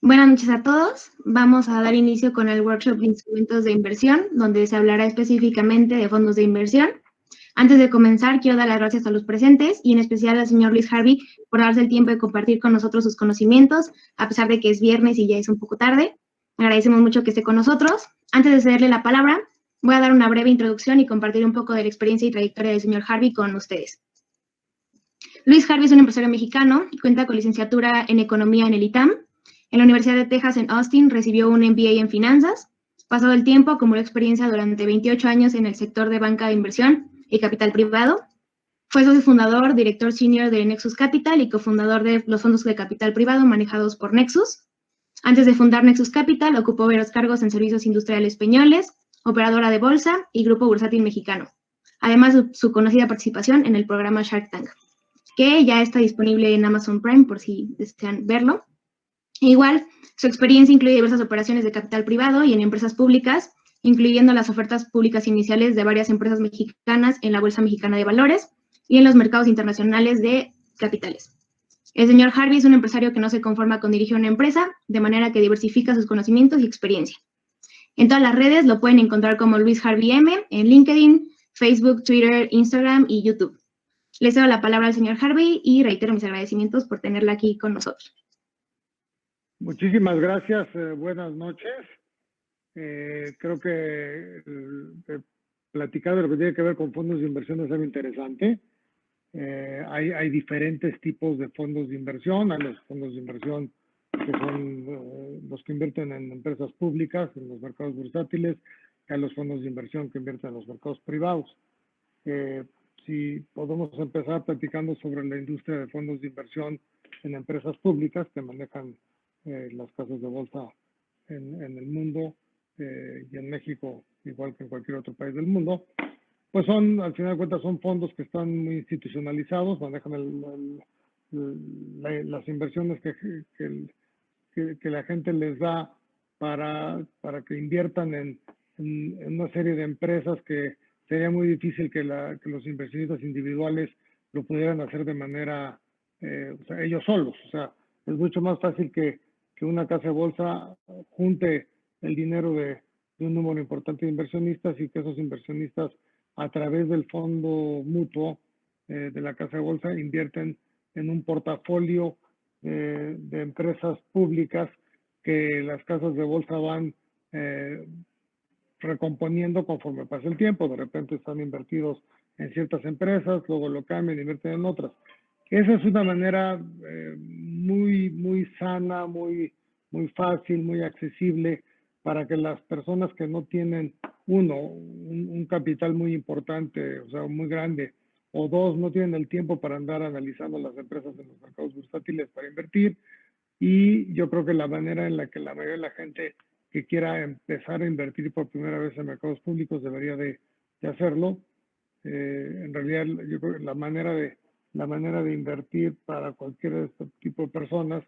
Buenas noches a todos. Vamos a dar inicio con el workshop de instrumentos de inversión, donde se hablará específicamente de fondos de inversión. Antes de comenzar, quiero dar las gracias a los presentes y en especial al señor Luis Harvey por darse el tiempo de compartir con nosotros sus conocimientos, a pesar de que es viernes y ya es un poco tarde. Agradecemos mucho que esté con nosotros. Antes de cederle la palabra, voy a dar una breve introducción y compartir un poco de la experiencia y trayectoria del señor Harvey con ustedes. Luis Harvey es un empresario mexicano y cuenta con licenciatura en Economía en el ITAM. En la Universidad de Texas en Austin recibió un MBA en finanzas. Pasado el tiempo, acumuló experiencia durante 28 años en el sector de banca de inversión y capital privado. Fue socio fundador, director senior de Nexus Capital y cofundador de los fondos de capital privado manejados por Nexus. Antes de fundar Nexus Capital, ocupó varios cargos en Servicios Industriales Peñoles, operadora de bolsa y Grupo Bursátil Mexicano, además de su conocida participación en el programa Shark Tank, que ya está disponible en Amazon Prime por si desean verlo. Igual, su experiencia incluye diversas operaciones de capital privado y en empresas públicas, incluyendo las ofertas públicas iniciales de varias empresas mexicanas en la Bolsa Mexicana de Valores y en los mercados internacionales de capitales. El señor Harvey es un empresario que no se conforma con dirigir una empresa, de manera que diversifica sus conocimientos y experiencia. En todas las redes lo pueden encontrar como Luis Harvey M, en LinkedIn, Facebook, Twitter, Instagram y YouTube. Le cedo la palabra al señor Harvey y reitero mis agradecimientos por tenerla aquí con nosotros. Muchísimas gracias, buenas noches. Creo que platicar de lo que tiene que ver con fondos de inversión es algo interesante. Hay diferentes tipos de fondos de inversión. Hay los fondos de inversión que son los que invierten en empresas públicas, en los mercados bursátiles. Hay los fondos de inversión que invierten en los mercados privados. Si podemos empezar platicando sobre la industria de fondos de inversión en empresas públicas que manejan las casas de bolsa en el mundo y en México, igual que en cualquier otro país del mundo, pues al final de cuentas, son fondos que están muy institucionalizados, manejan las inversiones que la gente les da para que inviertan en una serie de empresas que sería muy difícil que los inversionistas individuales lo pudieran hacer de manera, o sea, ellos solos. O sea, es mucho más fácil que una casa de bolsa junte el dinero de un número importante de inversionistas y que esos inversionistas a través del fondo mutuo de la casa de bolsa invierten en un portafolio de empresas públicas que las casas de bolsa van recomponiendo conforme pasa el tiempo. De repente están invertidos en ciertas empresas, luego lo cambian e invierten en otras. Esa es una manera muy sana, muy fácil, muy accesible para que las personas que no tienen, un capital muy importante, o sea, muy grande, o dos, no tienen el tiempo para andar analizando las empresas en los mercados bursátiles para invertir. Y yo creo que la manera en la que la mayoría de la gente que quiera empezar a invertir por primera vez en mercados públicos debería de hacerlo. En realidad, yo creo que la manera de invertir para cualquier de este tipo de personas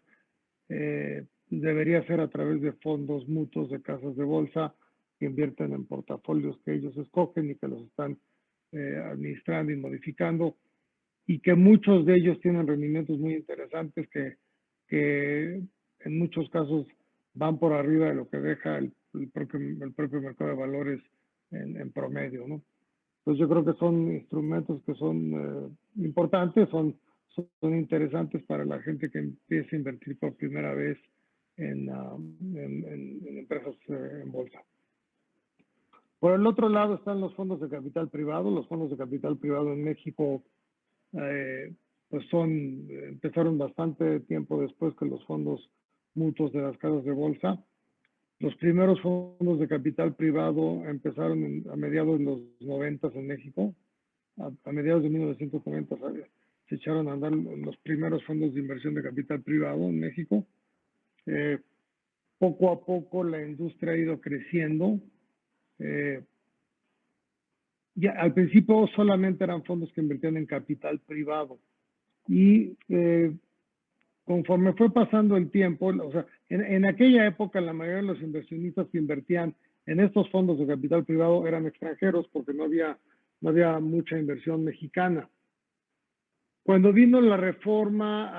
debería ser a través de fondos mutuos de casas de bolsa que invierten en portafolios que ellos escogen y que los están administrando y modificando, y que muchos de ellos tienen rendimientos muy interesantes que en muchos casos van por arriba de lo que deja el propio mercado de valores en promedio, ¿no? Entonces yo creo que son instrumentos que son importantes, son interesantes para la gente que empieza a invertir por primera vez en empresas en bolsa. Por el otro lado están los fondos de capital privado. Los fondos de capital privado en México pues empezaron bastante tiempo después que los fondos mutuos de las casas de bolsa. Los primeros fondos de capital privado empezaron a mediados de los 90 en México. A mediados de 1990 se echaron a andar los primeros fondos de inversión de capital privado en México. Poco a poco la industria ha ido creciendo. Ya, al principio solamente eran fondos que invertían en capital privado. Y conforme fue pasando el tiempo, o sea, en aquella época la mayoría de los inversionistas que invertían en estos fondos de capital privado eran extranjeros porque no había mucha inversión mexicana. Cuando vino la reforma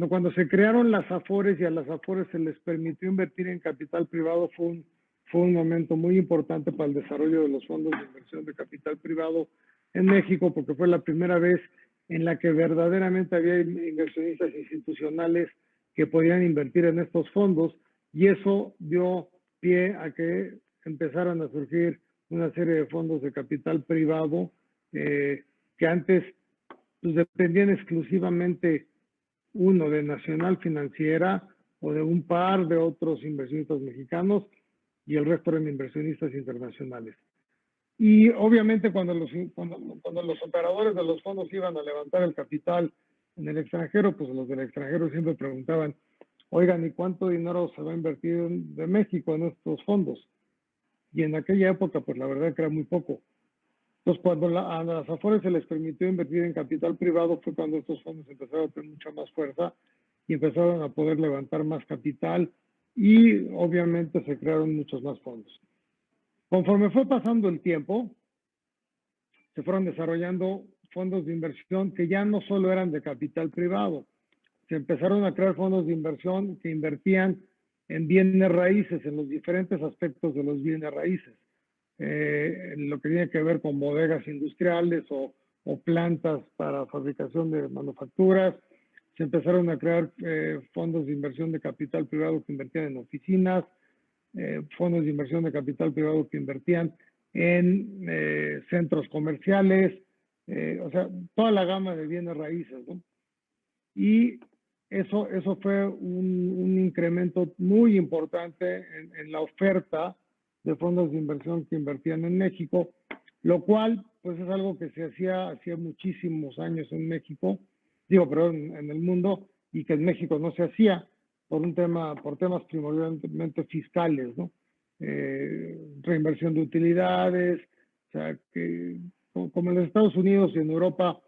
cuando se crearon las Afores y a las Afores se les permitió invertir en capital privado, fue un momento muy importante para el desarrollo de los fondos de inversión de capital privado en México, porque fue la primera vez en la que verdaderamente había inversionistas institucionales que podían invertir en estos fondos, y eso dio pie a que empezaran a surgir una serie de fondos de capital privado que antes pues, dependían exclusivamente uno de Nacional Financiera o de un par de otros inversionistas mexicanos, y el resto eran inversionistas internacionales. Y obviamente cuando los operadores de los fondos iban a levantar el capital en el extranjero, pues los del extranjero siempre preguntaban, oigan, ¿y cuánto dinero se va a invertir de México en estos fondos? Y en aquella época, pues la verdad que era muy poco. Entonces, cuando a las Afores se les permitió invertir en capital privado, fue cuando estos fondos empezaron a tener mucha más fuerza y empezaron a poder levantar más capital, y obviamente se crearon muchos más fondos. Conforme fue pasando el tiempo, se fueron desarrollando fondos de inversión que ya no solo eran de capital privado, se empezaron a crear fondos de inversión que invertían en bienes raíces, en los diferentes aspectos de los bienes raíces, en lo que tiene que ver con bodegas industriales o plantas para fabricación de manufacturas. Se empezaron a crear fondos de inversión de capital privado que invertían en oficinas, fondos de inversión de capital privado que invertían en centros comerciales, o sea, toda la gama de bienes raíces, ¿no? Y eso fue un incremento muy importante en la oferta de fondos de inversión que invertían en México, lo cual pues es algo que se hacía muchísimos años en México, perdón, en el mundo, y que en México no se hacía por temas primordialmente fiscales, ¿no? Reinversión de utilidades, o sea, que como en los Estados Unidos y en Europa,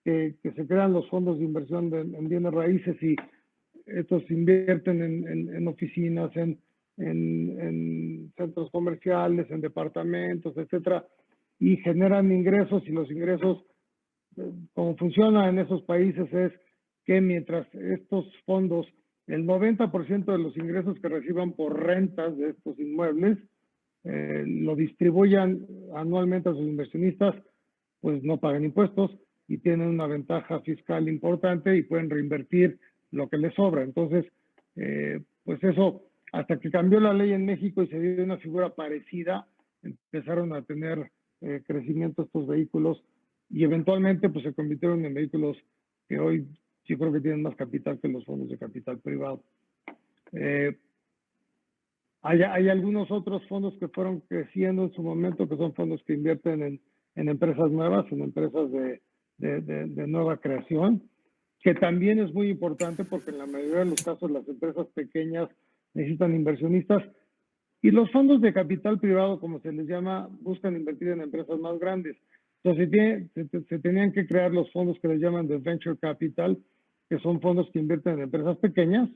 que se crean los fondos de inversión en bienes raíces, y estos invierten en oficinas, en centros comerciales, en departamentos, etcétera, y generan ingresos, y los ingresos, como funciona en esos países, es que mientras estos fondos, el 90% de los ingresos que reciban por rentas de estos inmuebles, lo distribuyan anualmente a sus inversionistas, pues no pagan impuestos y tienen una ventaja fiscal importante y pueden reinvertir lo que les sobra. Entonces, pues eso, hasta que cambió la ley en México y se dio una figura parecida, empezaron a tener crecimiento estos vehículos, y eventualmente pues se convirtieron en vehículos que hoy yo creo que tienen más capital que los fondos de capital privado. Hay algunos otros fondos que fueron creciendo en su momento, que son fondos que invierten en empresas nuevas, en empresas de nueva creación, que también es muy importante porque en la mayoría de los casos las empresas pequeñas necesitan inversionistas, y los fondos de capital privado, como se les llama, buscan invertir en empresas más grandes. Entonces se tenían que crear los fondos que les llaman de Venture Capital, que son fondos que invierten en empresas pequeñas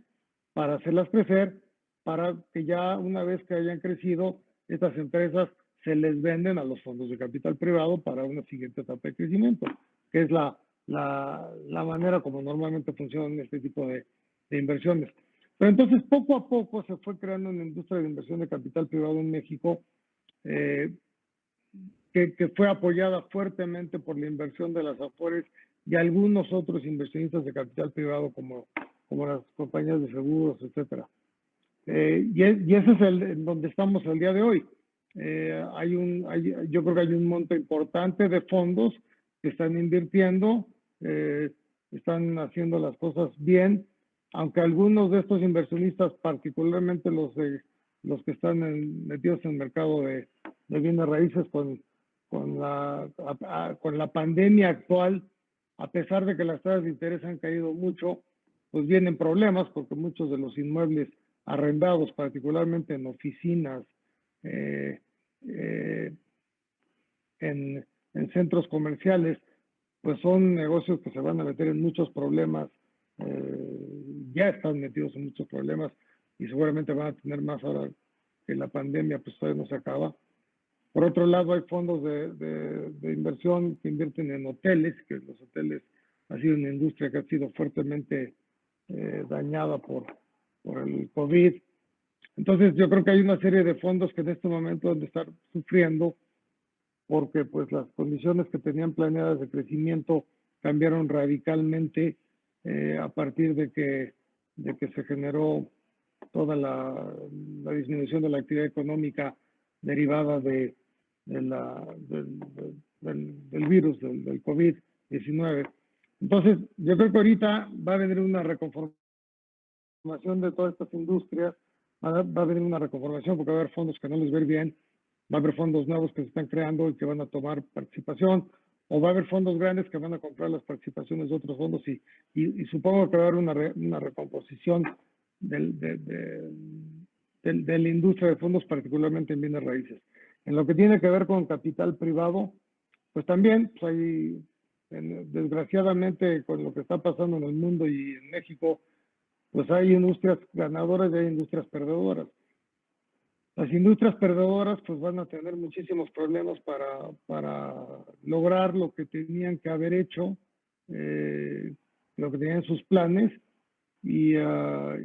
para hacerlas crecer, para que ya una vez que hayan crecido, estas empresas se les venden a los fondos de capital privado para una siguiente etapa de crecimiento, que es la manera como normalmente funcionan este tipo de inversiones. Pero entonces, poco a poco se fue creando una industria de inversión de capital privado en México, que fue apoyada fuertemente por la inversión de las Afores y algunos otros inversionistas de capital privado como las compañías de seguros, etcétera. Y ese es en donde estamos el día de hoy. Yo creo que hay un monto importante de fondos que están invirtiendo, están haciendo las cosas bien, aunque algunos de estos inversionistas, particularmente los que están metidos en el mercado de bienes raíces, con la pandemia actual, a pesar de que las tasas de interés han caído mucho, pues vienen problemas porque muchos de los inmuebles arrendados, particularmente en oficinas, en centros comerciales, pues son negocios que se van a meter en muchos problemas, ya están metidos en muchos problemas, y seguramente van a tener más ahora que la pandemia pues todavía no se acaba. Por otro lado, hay fondos de inversión que invierten en hoteles, que los hoteles ha sido una industria que ha sido fuertemente dañada por el COVID. Entonces, yo creo que hay una serie de fondos que en este momento han de estar sufriendo porque pues las condiciones que tenían planeadas de crecimiento cambiaron radicalmente a partir de que se generó toda la disminución de la actividad económica derivada del virus, del COVID-19. Entonces, yo creo que ahorita va a venir una reconformación de todas estas industrias, va a venir una reconformación porque va a haber fondos que no les va a ir bien, va a haber fondos nuevos que se están creando y que van a tomar participación, o va a haber fondos grandes que van a comprar las participaciones de otros fondos y supongo que va a haber una recomposición de la industria de fondos, particularmente en bienes raíces. En lo que tiene que ver con capital privado, pues también pues hay, desgraciadamente, con lo que está pasando en el mundo y en México, pues hay industrias ganadoras y hay industrias perdedoras. Las industrias perdedoras pues van a tener muchísimos problemas para lograr lo que tenían que haber hecho, lo que tenían en sus planes, y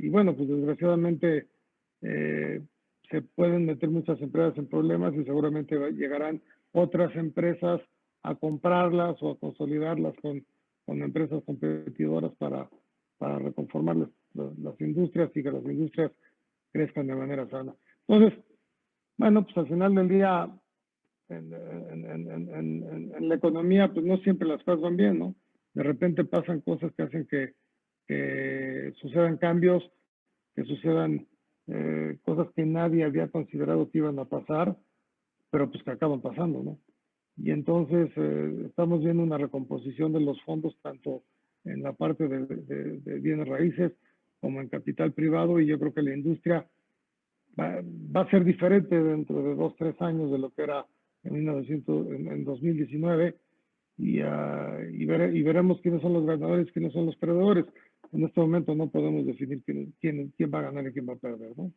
bueno, pues desgraciadamente se pueden meter muchas empresas en problemas y seguramente llegarán otras empresas a comprarlas o a consolidarlas con empresas competidoras para reconformar las industrias y que las industrias crezcan de manera sana. Entonces, bueno, pues al final del día, en la economía, pues no siempre las cosas van bien, ¿no? De repente pasan cosas que hacen que sucedan cambios, que sucedan cosas que nadie había considerado que iban a pasar, pero pues que acaban pasando, ¿no? Y entonces estamos viendo una recomposición de los fondos, tanto en la parte de bienes raíces como en capital privado, y yo creo que la industria va a ser diferente dentro de 2, 3 años de lo que era en 2019, y veremos quiénes son los ganadores, quiénes son los perdedores. En este momento no podemos definir quién va a ganar y quién va a perder, ¿no?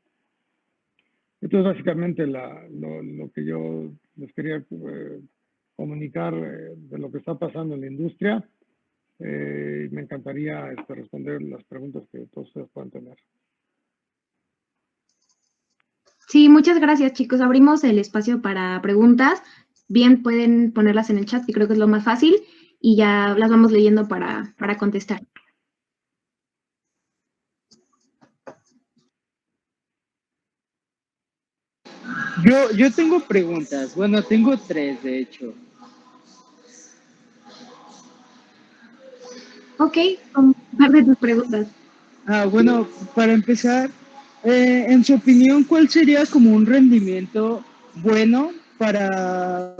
Esto es básicamente lo que yo les quería comunicar de lo que está pasando en la industria. Me encantaría responder las preguntas que todos ustedes puedan tener. Sí, muchas gracias, chicos. Abrimos el espacio para preguntas. Bien, pueden ponerlas en el chat, que creo que es lo más fácil, y ya las vamos leyendo para contestar. Yo tengo preguntas. Bueno, tengo 3, de hecho. Ok, comparte tus preguntas. Bueno, para empezar, en su opinión, ¿cuál sería como un rendimiento bueno para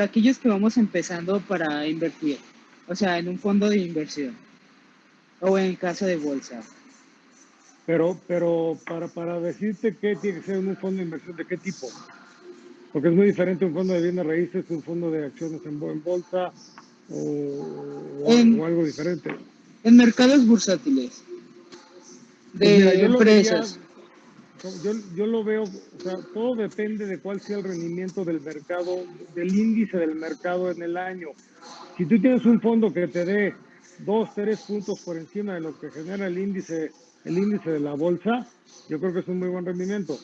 aquellos que vamos empezando para invertir? O sea, en un fondo de inversión o en casa de bolsa. Pero para decirte qué tiene que ser un fondo de inversión, ¿de qué tipo? Porque es muy diferente un fondo de bienes raíces que un fondo de acciones en bolsa o algo diferente. En mercados bursátiles de Pues mira, yo empresas. Yo lo veo, o sea, todo depende de cuál sea el rendimiento del mercado, del índice del mercado en el año. Si tú tienes un fondo que te dé 2, 3 puntos por encima de lo que genera el índice de la bolsa, yo creo que es un muy buen rendimiento.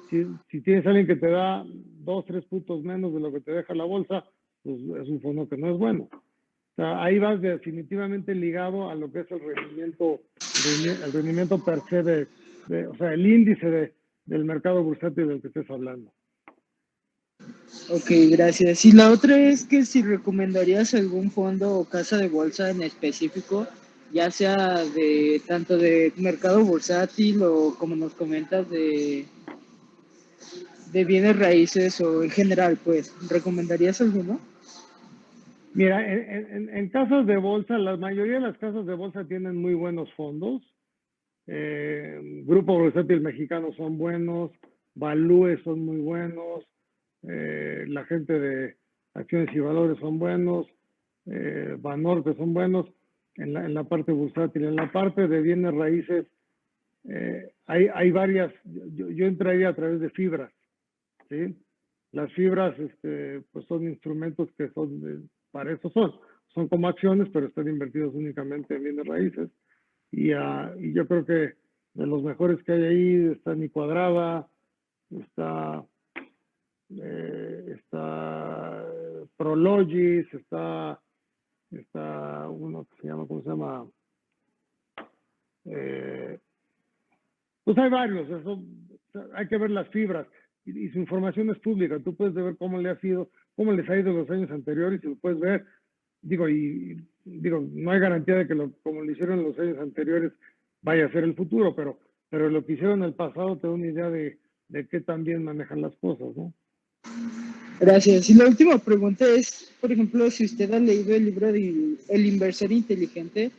Si tienes alguien que te da 2, 3 puntos menos de lo que te deja la bolsa, pues es un fondo que no es bueno. O sea, ahí vas definitivamente ligado a lo que es el rendimiento per se o sea, el índice del mercado bursátil del que estés hablando. Ok, gracias. Y la otra es que si recomendarías algún fondo o casa de bolsa en específico, ya sea de tanto de mercado bursátil o como nos comentas de bienes raíces o en general, pues, ¿recomendarías alguno? Mira, en casas de bolsa, la mayoría de las casas de bolsa tienen muy buenos fondos. Grupo Bursátil Mexicano son buenos, Value son muy buenos, la gente de Acciones y Valores son buenos, Banorte son buenos en la parte bursátil. En la parte de bienes raíces hay varias, yo entraría a través de fibras, ¿sí? Las fibras pues son instrumentos que son, para eso son. son como acciones, pero están invertidos únicamente en bienes raíces. Y yo creo que de los mejores que hay ahí está Ni Cuadrada, está Prologis, está uno que se llama, ¿cómo se llama? Pues hay varios, hay que ver las fibras y su información es pública. Tú puedes ver cómo les ha ido los años anteriores y lo puedes ver. Digo, no hay garantía de que como lo hicieron en los años anteriores vaya a ser el futuro, pero lo que hicieron en el pasado te da una idea de qué tan bien manejan las cosas, ¿no? Gracias. Y la última pregunta es, por ejemplo, si usted ha leído el libro de El Inversor Inteligente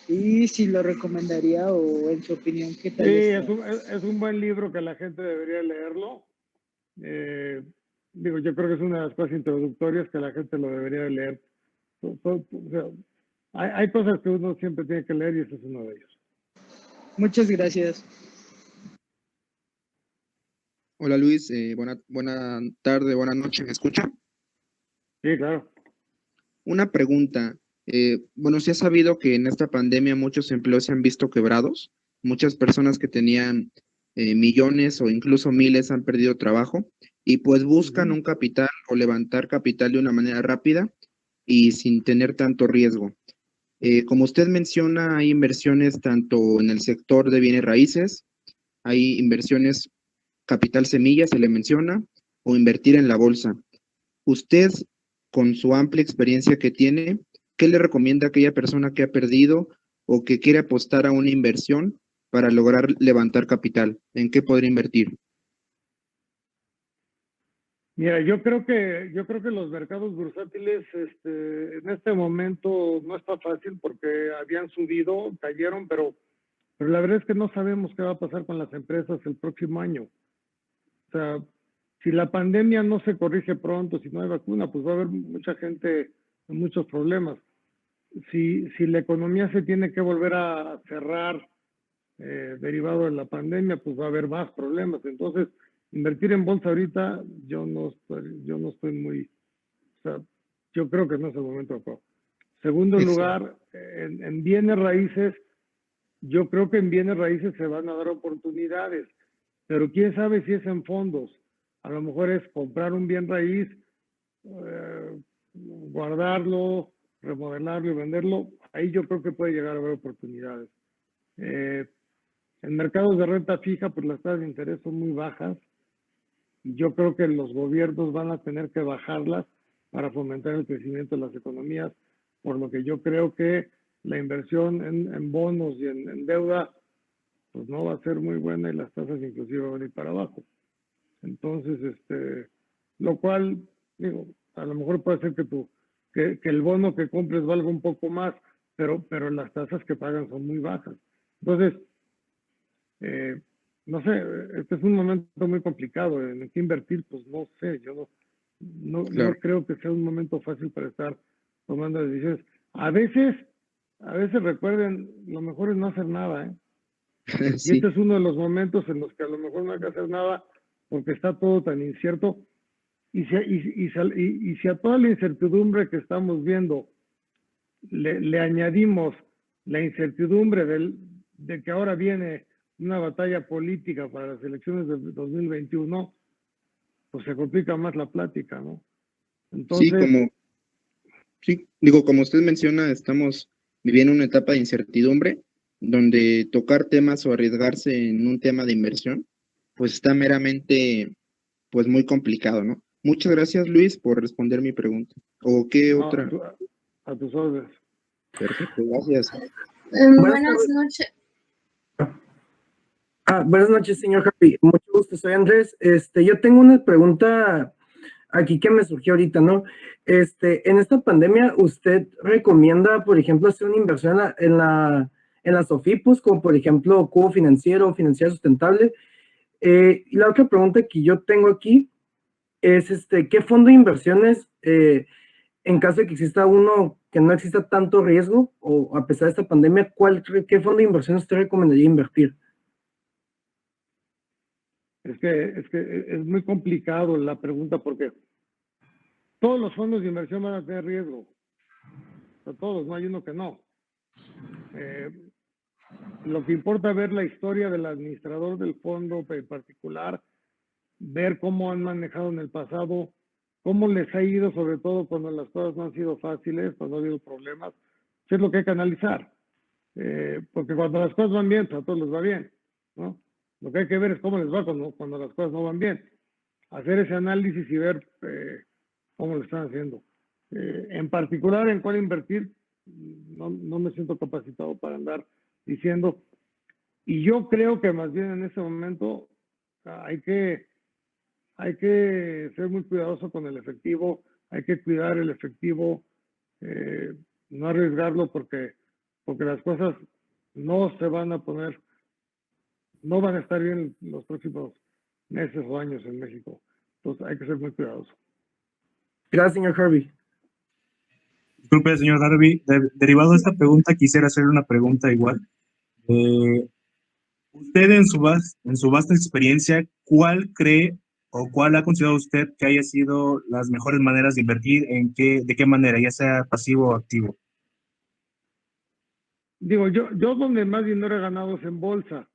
y si lo recomendaría o en su opinión, ¿qué tal Sí, está? es un buen libro que la gente debería leerlo. Yo creo que es una de las cosas introductorias que la gente lo debería leer. O sea, hay cosas que uno siempre tiene que leer y ese es uno de ellos. Muchas gracias. Hola Luis, buena tarde, buenas noches, ¿me escucha? Sí, claro. Una pregunta, se ha sabido que en esta pandemia muchos empleos se han visto quebrados, muchas personas que tenían millones o incluso miles han perdido trabajo y pues buscan un capital o levantar capital de una manera rápida y sin tener tanto riesgo. Como usted menciona, hay inversiones tanto en el sector de bienes raíces, hay inversiones capital semilla, se le menciona, o invertir en la bolsa. Usted, con su amplia experiencia que tiene, ¿qué le recomienda a aquella persona que ha perdido o que quiere apostar a una inversión para lograr levantar capital? ¿En qué podría invertir? Mira, yo creo que los mercados bursátiles en este momento no está fácil porque habían subido, cayeron, pero la verdad es que no sabemos qué va a pasar con las empresas el próximo año. O sea, si la pandemia no se corrige pronto, si no hay vacuna, pues va a haber mucha gente con muchos problemas. Si la economía se tiene que volver a cerrar derivado de la pandemia, pues va a haber más problemas. Entonces, invertir en bolsa ahorita, yo no estoy muy, o sea, yo creo que no es el momento adecuado. Segundo lugar, en bienes raíces, yo creo que en bienes raíces se van a dar oportunidades, pero quién sabe si es en fondos. A lo mejor es comprar un bien raíz, guardarlo, remodelarlo y venderlo. Ahí yo creo que puede llegar a haber oportunidades. En mercados de renta fija, pues las tasas de interés son muy bajas y yo creo que los gobiernos van a tener que bajarlas para fomentar el crecimiento de las economías, por lo que yo creo que la inversión en bonos y en deuda pues no va a ser muy buena y las tasas inclusive van a ir para abajo. Entonces, lo cual, digo, a lo mejor puede ser que el bono que compres valga un poco más, pero las tasas que pagan son muy bajas. Entonces, no sé, este es un momento muy complicado. En el que invertir, pues no sé, yo no creo que sea un momento fácil para estar tomando decisiones. A veces recuerden, lo mejor es no hacer nada, ¿eh? Sí. Y este es uno de los momentos en los que a lo mejor no hay que hacer nada porque está todo tan incierto. Y si a toda la incertidumbre que estamos viendo le añadimos la incertidumbre de que ahora viene una batalla política para las elecciones de 2021, pues se complica más la plática, ¿no? Entonces, como usted menciona, estamos viviendo una etapa de incertidumbre donde tocar temas o arriesgarse en un tema de inversión, pues está meramente, pues muy complicado, ¿no? Muchas gracias, Luis, por responder mi pregunta. ¿O qué otra? A tus órdenes. Perfecto, gracias. Buenas noches. Buenas noches, señor Javi. Mucho gusto, soy Andrés. Yo tengo una pregunta aquí que me surgió ahorita, ¿no? En esta pandemia, ¿usted recomienda, por ejemplo, hacer una inversión en las OFIPOS, como por ejemplo Cubo Financiero, Financiera Sustentable? Y la otra pregunta que yo tengo aquí es, ¿qué fondo de inversiones, en caso de que exista uno que no exista tanto riesgo, o a pesar de esta pandemia, qué fondo de inversiones usted recomendaría invertir? Es que es muy complicado la pregunta porque todos los fondos de inversión van a tener riesgo. a todos, no hay uno que no. Lo que importa es ver la historia del administrador del fondo en particular, ver cómo han manejado en el pasado, cómo les ha ido, sobre todo cuando las cosas no han sido fáciles, cuando ha habido problemas. Eso es lo que hay que analizar. Porque cuando las cosas van bien, pues a todos les va bien, ¿no? Lo que hay que ver es cómo les va cuando las cosas no van bien. Hacer ese análisis y ver cómo lo están haciendo. En particular, en cuál invertir, no me siento capacitado para andar diciendo. Y yo creo que más bien en este momento hay que ser muy cuidadoso con el efectivo, hay que cuidar el efectivo, no arriesgarlo porque las cosas no se van a poner, no van a estar bien los próximos meses o años en México. Entonces hay que ser muy cuidadoso. Gracias, señor Harvey. Disculpe, señor Harvey, derivado de esta pregunta, quisiera hacerle una pregunta igual. Usted en su vasta experiencia, ¿cuál cree o cuál ha considerado usted que haya sido las mejores maneras de invertir? ¿De qué manera, ya sea pasivo o activo? Digo, yo donde más dinero he ganado es en bolsa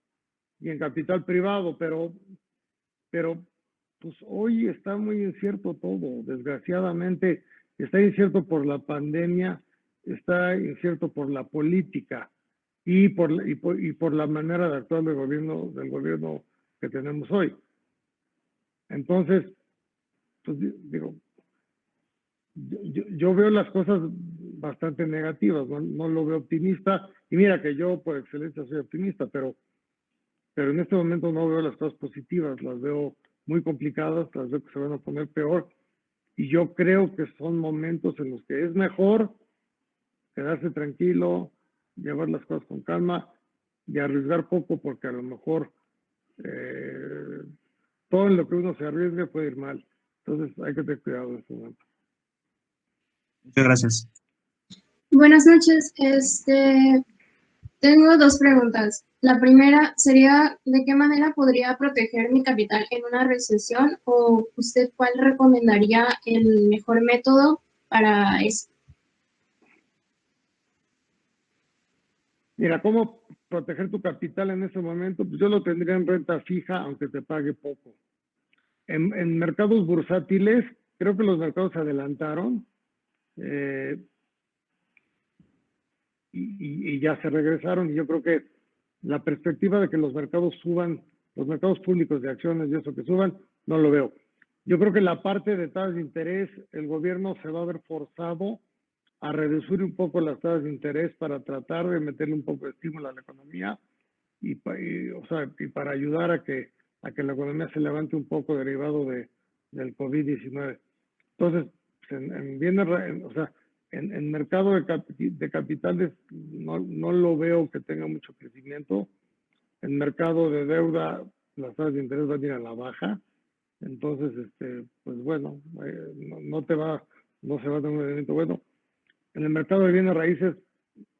y en capital privado, pero pues hoy está muy incierto todo, desgraciadamente. Está incierto por la pandemia, está incierto por la política y por la manera de actuar del gobierno que tenemos hoy. Entonces, pues digo, yo veo las cosas bastante negativas, no lo veo optimista. Y mira que yo por excelencia soy optimista, pero en este momento no veo las cosas positivas, las veo muy complicadas, las veo que se van a poner peor. Y yo creo que son momentos en los que es mejor quedarse tranquilo, llevar las cosas con calma y arriesgar poco, porque a lo mejor todo en lo que uno se arriesgue puede ir mal. Entonces hay que tener cuidado en este momento. Muchas gracias. Buenas noches. Tengo dos preguntas. La primera sería, ¿de qué manera podría proteger mi capital en una recesión? ¿O usted cuál recomendaría el mejor método para eso? Mira, ¿cómo proteger tu capital en ese momento? Pues yo lo tendría en renta fija, aunque te pague poco. En mercados bursátiles, creo que los mercados se adelantaron y ya se regresaron. Y yo creo que la perspectiva de que los mercados suban, los mercados públicos de acciones y eso que suban, no lo veo. Yo creo que la parte de tasas de interés, el gobierno se va a ver forzado a reducir un poco las tasas de interés para tratar de meterle un poco de estímulo a la economía y para ayudar a que la economía se levante un poco derivado del COVID-19. Entonces, en mercado de capitales no lo veo que tenga mucho crecimiento. En mercado de deuda, las tasas de interés van a ir a la baja. Entonces, pues bueno, no se va a tener un movimiento bueno. En el mercado de bienes raíces,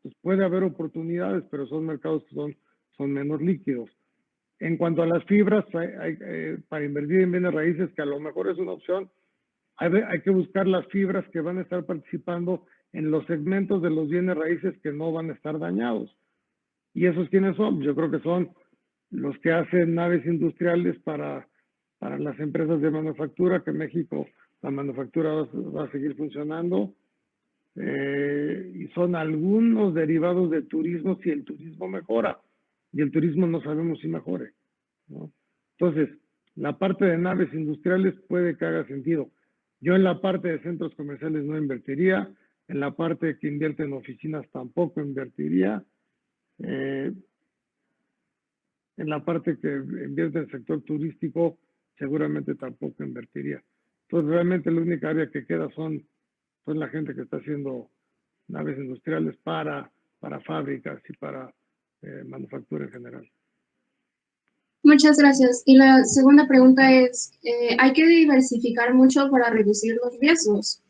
pues puede haber oportunidades, pero son mercados que son menos líquidos. En cuanto a las fibras, para invertir en bienes raíces, que a lo mejor es una opción, hay que buscar las fibras que van a estar participando en los segmentos de los bienes raíces que no van a estar dañados. ¿Y esos quiénes son? Yo creo que son los que hacen naves industriales para las empresas de manufactura, que en México la manufactura va a seguir funcionando. Y son algunos derivados de turismo si el turismo mejora. Y el turismo no sabemos si mejore, ¿no? Entonces, la parte de naves industriales puede que haga sentido. Yo en la parte de centros comerciales no invertiría, en la parte que invierte en oficinas tampoco invertiría, en la parte que invierte en el sector turístico seguramente tampoco invertiría. Entonces realmente la única área que queda son la gente que está haciendo naves industriales para fábricas y para manufactura en general. Muchas gracias. Y la segunda pregunta es, ¿hay que diversificar mucho para reducir los riesgos?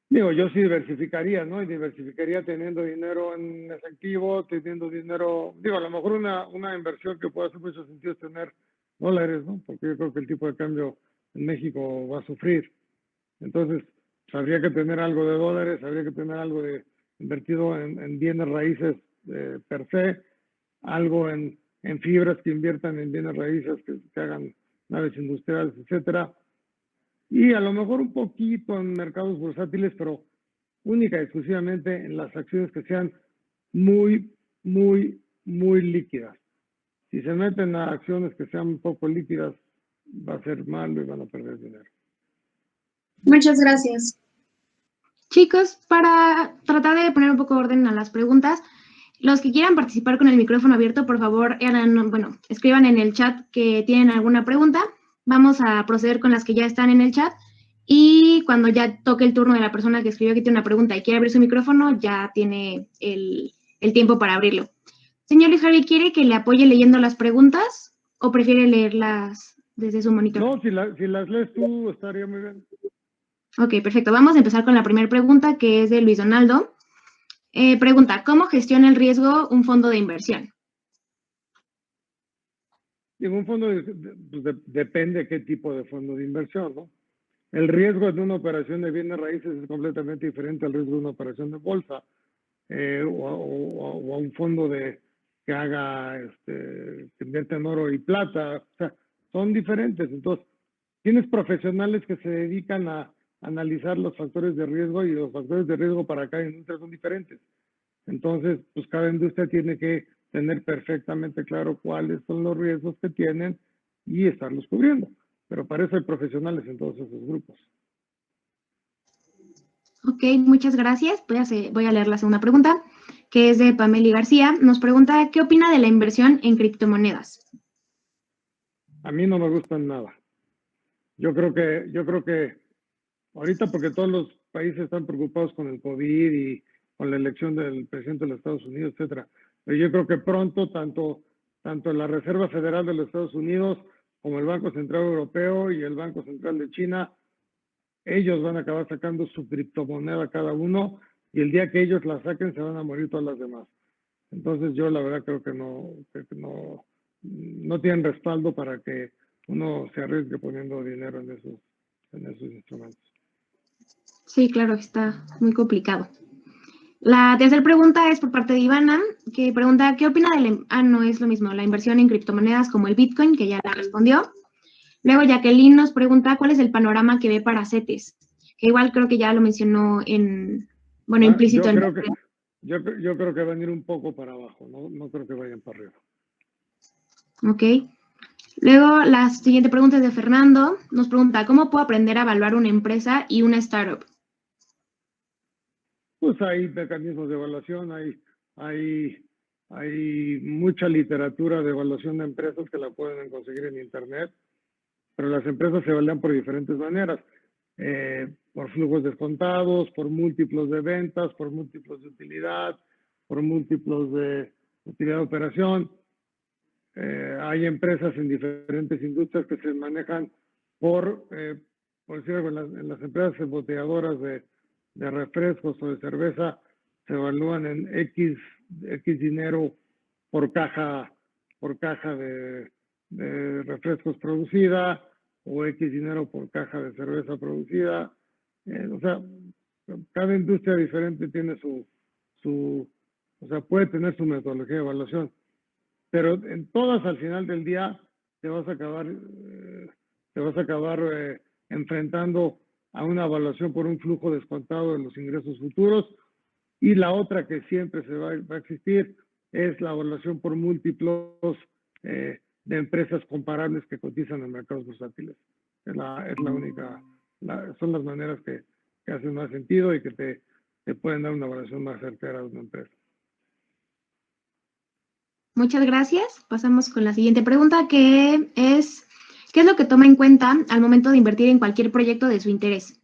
Digo, yo sí diversificaría, ¿no? Y diversificaría teniendo dinero en efectivo, teniendo dinero, digo, a lo mejor una inversión que pueda hacer mucho sentido es tener dólares, ¿no? Porque yo creo que el tipo de cambio en México va a sufrir. Entonces, habría que tener algo de dólares, habría que tener algo de invertido en bienes raíces per se, algo en fibras que inviertan en bienes raíces, que hagan naves industriales, etcétera. Y a lo mejor un poquito en mercados bursátiles, pero única y exclusivamente en las acciones que sean muy, muy, muy líquidas. Si se meten a acciones que sean un poco líquidas, va a ser malo y van a perder dinero. Muchas gracias. Chicos, para tratar de poner un poco de orden a las preguntas, los que quieran participar con el micrófono abierto, por favor, escriban en el chat que tienen alguna pregunta. Vamos a proceder con las que ya están en el chat y cuando ya toque el turno de la persona que escribió que tiene una pregunta y quiere abrir su micrófono, ya tiene el tiempo para abrirlo. Señor Luis Harry, ¿quiere que le apoye leyendo las preguntas o prefiere leerlas desde su monitor? No, si las lees tú, estaría muy bien. Ok, perfecto. Vamos a empezar con la primera pregunta, que es de Luis Donaldo. Pregunta, ¿cómo gestiona el riesgo un fondo de inversión? En un fondo depende qué tipo de fondo de inversión, ¿no? El riesgo de una operación de bienes raíces es completamente diferente al riesgo de una operación de bolsa o a un fondo que haga, que invierte en oro y plata. O sea, son diferentes. Entonces, tienes profesionales que se dedican a analizar los factores de riesgo y los factores de riesgo para cada industria son diferentes. Entonces, pues cada industria tiene que tener perfectamente claro cuáles son los riesgos que tienen y estarlos cubriendo. Pero para eso hay profesionales en todos esos grupos. Ok, muchas gracias. Voy a leer la segunda pregunta, que es de Pameli García. Nos pregunta, ¿qué opina de la inversión en criptomonedas? A mí no me gustan nada. Yo creo que ahorita, porque todos los países están preocupados con el COVID y con la elección del presidente de los Estados Unidos, etcétera. Pero yo creo que pronto tanto la Reserva Federal de los Estados Unidos como el Banco Central Europeo y el Banco Central de China, ellos van a acabar sacando su criptomoneda cada uno y el día que ellos la saquen se van a morir todas las demás. Entonces yo la verdad creo que no tienen respaldo para que uno se arriesgue poniendo dinero en esos instrumentos. Sí, claro, está muy complicado. La tercera pregunta es por parte de Ivana, que pregunta, ¿qué opina de no es lo mismo, la inversión en criptomonedas como el Bitcoin, que ya la respondió? Luego Jacqueline nos pregunta, ¿cuál es el panorama que ve para CETES? Que igual creo que ya lo mencionó implícito. Yo creo que van a ir un poco para abajo, no creo que vayan para arriba. Ok. Luego la siguiente pregunta es de Fernando, nos pregunta, ¿cómo puedo aprender a evaluar una empresa y una startup? Pues hay mecanismos de evaluación, hay mucha literatura de evaluación de empresas que la pueden conseguir en internet, pero las empresas se evalúan por diferentes maneras, por flujos descontados, por múltiplos de ventas, por múltiplos de utilidad, por múltiplos de utilidad de operación. Hay empresas en diferentes industrias que se manejan por decirlo, en las empresas embotelladoras de refrescos o de cerveza se evalúan en X dinero por caja de refrescos producida o X dinero por caja de cerveza producida. O sea, cada industria diferente tiene puede tener su metodología de evaluación, pero en todas al final del día te vas a acabar enfrentando a una evaluación por un flujo descontado de los ingresos futuros, y la otra que siempre va a existir es la evaluación por múltiplos de empresas comparables que cotizan en mercados bursátiles. Es la única, son las maneras que hacen más sentido y que te pueden dar una evaluación más certera de una empresa. Muchas gracias. Pasamos con la siguiente pregunta, que es, ¿qué es lo que toma en cuenta al momento de invertir en cualquier proyecto de su interés?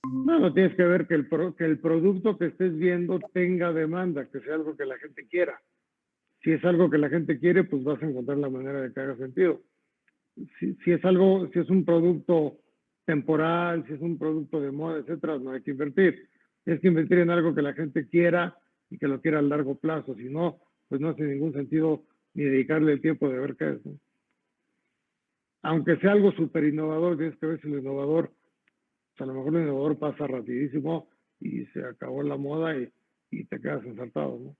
Bueno, tienes que ver que el producto que estés viendo tenga demanda, que sea algo que la gente quiera. Si es algo que la gente quiere, pues vas a encontrar la manera de que haga sentido. Si es un producto temporal, si es un producto de moda, etcétera, no hay que invertir. Tienes que invertir en algo que la gente quiera y que lo quiera a largo plazo. Si no, pues no hace ningún sentido ni dedicarle el tiempo de ver qué es, ¿no? Aunque sea algo súper innovador, tienes que ver si lo innovador pues a lo mejor lo innovador pasa rapidísimo y se acabó la moda y te quedas ensartado, ¿no?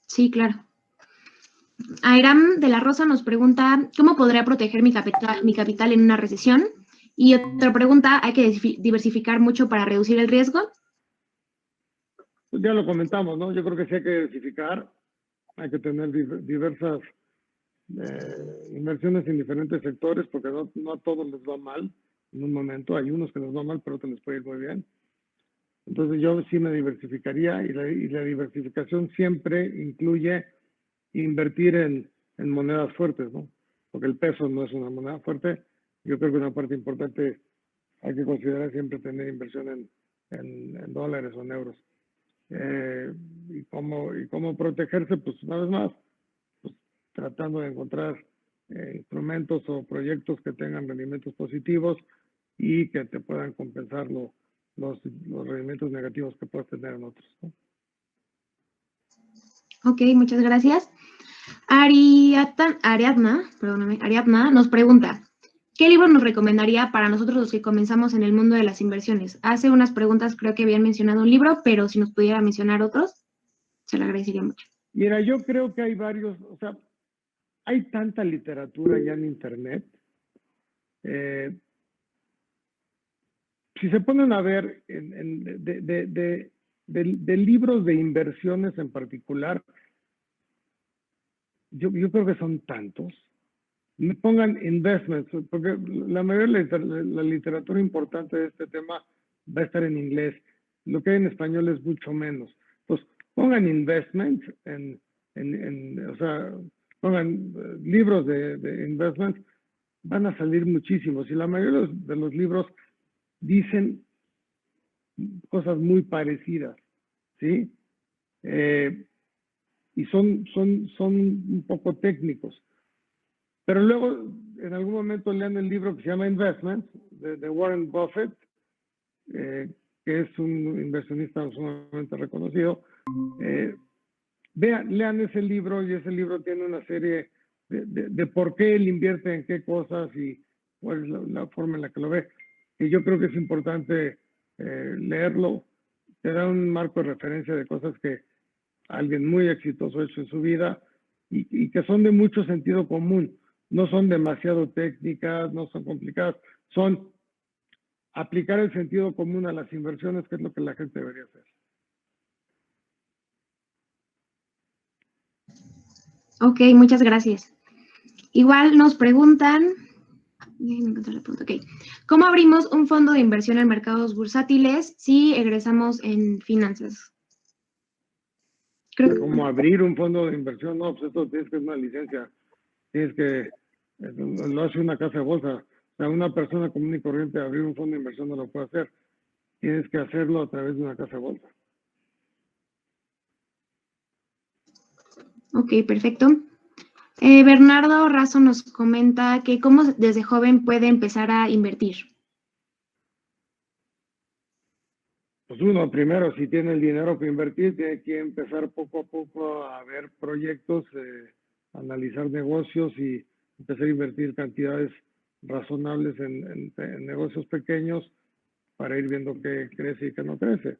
Sí, claro. Airam de la Rosa nos pregunta, ¿cómo podría proteger mi capital en una recesión? Y otra pregunta, ¿hay que diversificar mucho para reducir el riesgo? Pues ya lo comentamos, ¿no? Yo creo que sí hay que diversificar, hay que tener diversas inversiones en diferentes sectores, porque no a todos les va mal en un momento. Hay unos que les va mal, pero otros les puede ir muy bien. Entonces yo sí me diversificaría, y la diversificación siempre incluye invertir en monedas fuertes, ¿no? Porque el peso no es una moneda fuerte. Yo creo que una parte importante hay que considerar siempre tener inversión en dólares o en euros. Y cómo protegerse, pues una vez más, pues, tratando de encontrar instrumentos o proyectos que tengan rendimientos positivos y que te puedan compensar los rendimientos negativos que puedas tener en otros, ¿no? Ok, muchas gracias. Ariadna nos pregunta, ¿qué libro nos recomendaría para nosotros los que comenzamos en el mundo de las inversiones? Hace unas preguntas, creo que habían mencionado un libro, pero si nos pudiera mencionar otros, se lo agradecería mucho. Mira, yo creo que hay varios, o sea, hay tanta literatura ya en Internet. Si se ponen a ver de libros de inversiones en particular, yo creo que son tantos. Me pongan investments, porque la mayoría de la literatura importante de este tema va a estar en inglés. Lo que hay en español es mucho menos. Entonces, pongan investments, o sea, pongan libros de investments, van a salir muchísimos. Y la mayoría de los libros dicen cosas muy parecidas, ¿sí? Y son un poco técnicos. Pero luego, en algún momento lean el libro que se llama Investments, de Warren Buffett, que es un inversionista sumamente reconocido. Lean ese libro, y ese libro tiene una serie de por qué él invierte en qué cosas y cuál es la forma en la que lo ve. Y yo creo que es importante leerlo. Te da un marco de referencia de cosas que alguien muy exitoso ha hecho en su vida y que son de mucho sentido común. No son demasiado técnicas, no son complicadas, son aplicar el sentido común a las inversiones, que es lo que la gente debería hacer. Ok, muchas gracias. Igual nos preguntan, déjenme encontrar la pregunta, ok. ¿Cómo abrimos un fondo de inversión en mercados bursátiles si egresamos en finanzas? Como abrir un fondo de inversión, no, pues esto tienes que es una licencia, tienes que, lo hace una casa de bolsa. O sea, una persona común y corriente abrir un fondo de inversión no lo puede hacer. Tienes que hacerlo a través de una casa de bolsa. Ok, perfecto. Bernardo Razo nos comenta que cómo desde joven puede empezar a invertir. Pues uno, primero, si tiene el dinero para invertir, tiene que empezar poco a poco a ver proyectos, analizar negocios y empezar a invertir cantidades razonables en negocios pequeños para ir viendo qué crece y qué no crece.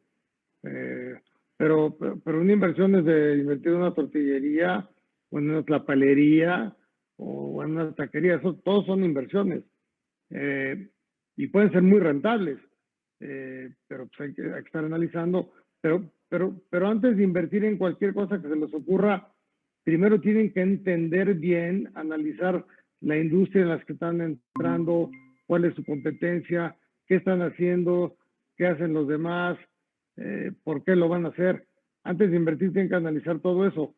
Pero una inversión es de invertir en una tortillería o en una tlapalería o en una taquería. Eso, todos son inversiones y pueden ser muy rentables, pero pues hay que estar analizando. Pero antes de invertir en cualquier cosa que se les ocurra, primero tienen que entender bien, analizar la industria en la que están entrando, cuál es su competencia, qué están haciendo, qué hacen los demás, por qué lo van a hacer. Antes de invertir tienen que analizar todo eso,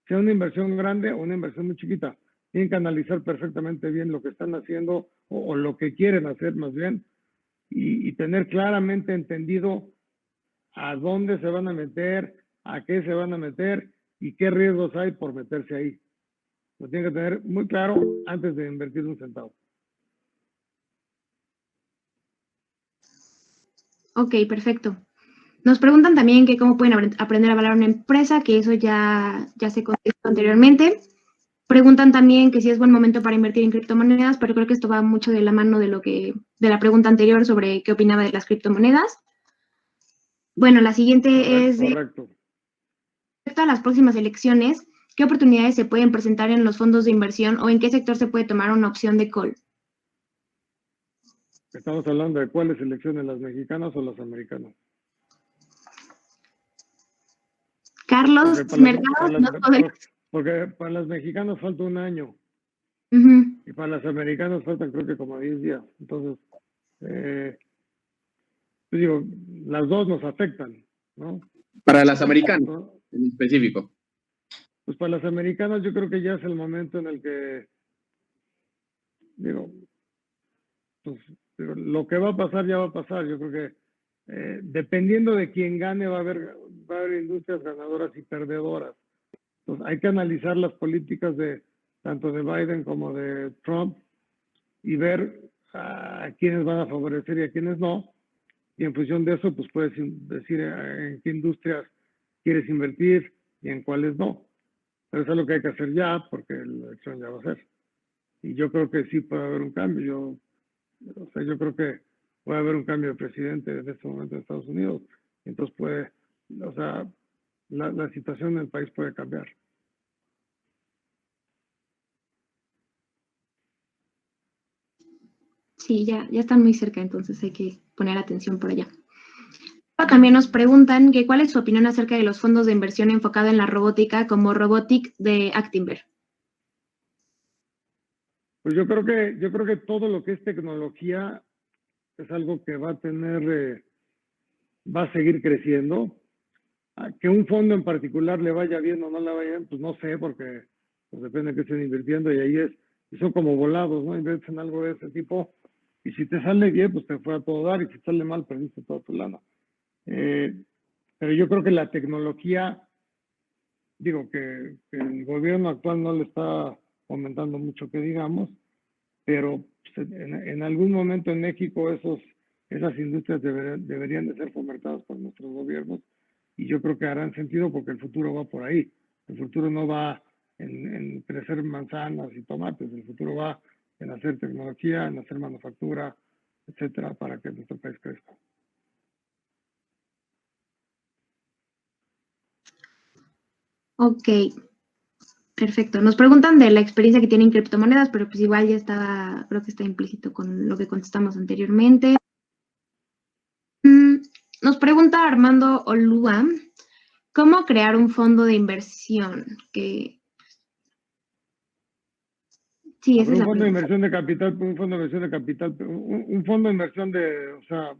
sea una inversión grande o una inversión muy chiquita. Tienen que analizar perfectamente bien lo que están haciendo o lo que quieren hacer más bien y tener claramente entendido a dónde se van a meter, a qué se van a meter y qué riesgos hay por meterse ahí. Lo tienen que tener muy claro antes de invertir un centavo. Ok, perfecto. Nos preguntan también que cómo pueden aprender a valorar una empresa, que eso ya se contestó anteriormente, Preguntan también que si es buen momento para invertir en criptomonedas, pero creo que esto va mucho de la mano de la pregunta anterior sobre qué opinaba de las criptomonedas. Bueno, la siguiente es Correcto. respecto a las próximas elecciones, ¿qué oportunidades se pueden presentar en los fondos de inversión o en qué sector se puede tomar una opción de call? Estamos hablando de cuáles elecciones, las mexicanas o las americanas. Carlos Mercado, porque para las mexicanas falta un año y para las americanas faltan creo que como 10 días. Entonces, digo, las dos nos afectan, ¿no? Para las americanas, en específico. Pues para las americanas yo creo que ya es el momento en el que, digo, pues, lo que va a pasar ya va a pasar. Yo creo que dependiendo de quién gane va a haber industrias ganadoras y perdedoras. Entonces hay que analizar las políticas de tanto de Biden como de Trump y ver a quiénes van a favorecer y a quiénes no. Y en función de eso, pues puedes decir en qué industrias quieres invertir y en cuáles no. Pero eso es lo que hay que hacer ya, porque la elección ya va a ser. Y yo creo que sí puede haber un cambio. Yo creo que puede haber un cambio de presidente en este momento en Estados Unidos. Entonces la situación en el país puede cambiar. Sí, ya están muy cerca, entonces hay que poner atención por allá. También nos preguntan que cuál es su opinión acerca de los fondos de inversión enfocado en la robótica como Robotic de Actinver. Pues yo creo que todo lo que es tecnología es algo que va a seguir creciendo. Que un fondo en particular le vaya bien o no le vaya bien, pues no sé, porque pues depende de qué estén invirtiendo y ahí son como volados, ¿no? Inviertes en algo de ese tipo y si te sale bien, pues te fue a todo dar y si sale mal, perdiste toda tu lana. Pero yo creo que la tecnología, digo que el gobierno actual no le está aumentando mucho que digamos, pero pues, en algún momento en México esas industrias deberían de ser fomentadas por nuestros gobiernos y yo creo que harán sentido porque el futuro va por ahí. El futuro no va en crecer manzanas y tomates, el futuro va en hacer tecnología, en hacer manufactura, etcétera, para que nuestro país crezca. Ok, perfecto. Nos preguntan de la experiencia que tienen criptomonedas, pero pues igual ya creo que está implícito con lo que contestamos anteriormente. Nos pregunta Armando Olúa, ¿cómo crear un fondo de inversión? Sí, esa es la pregunta. Un fondo de inversión de capital, un fondo de inversión o sea,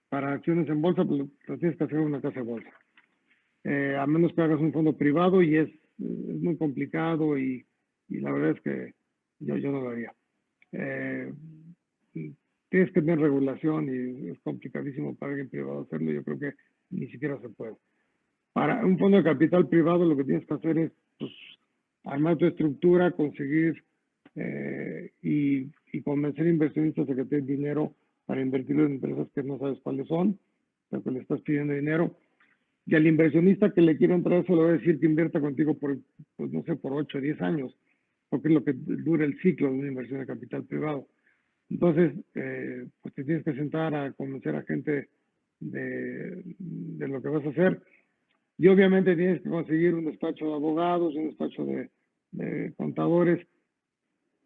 para acciones en bolsa, pues lo tienes que hacer en una casa de bolsa. A menos que hagas un fondo privado y es muy complicado y la verdad es que yo no lo haría. Tienes que tener regulación y es complicadísimo para alguien privado hacerlo. Yo creo que ni siquiera se puede. Para un fondo de capital privado lo que tienes que hacer es pues, armar tu estructura, conseguir y convencer inversionistas de que te den dinero para invertirlo en empresas que no sabes cuáles son, pero que le estás pidiendo dinero. Y al inversionista que le quiere entrar eso le va a decir que invierta contigo por, pues no sé, por 8 o 10 años, porque es lo que dura el ciclo de una inversión de capital privado. Entonces, pues te tienes que sentar a convencer a gente de lo que vas a hacer. Y obviamente tienes que conseguir un despacho de abogados, un despacho de contadores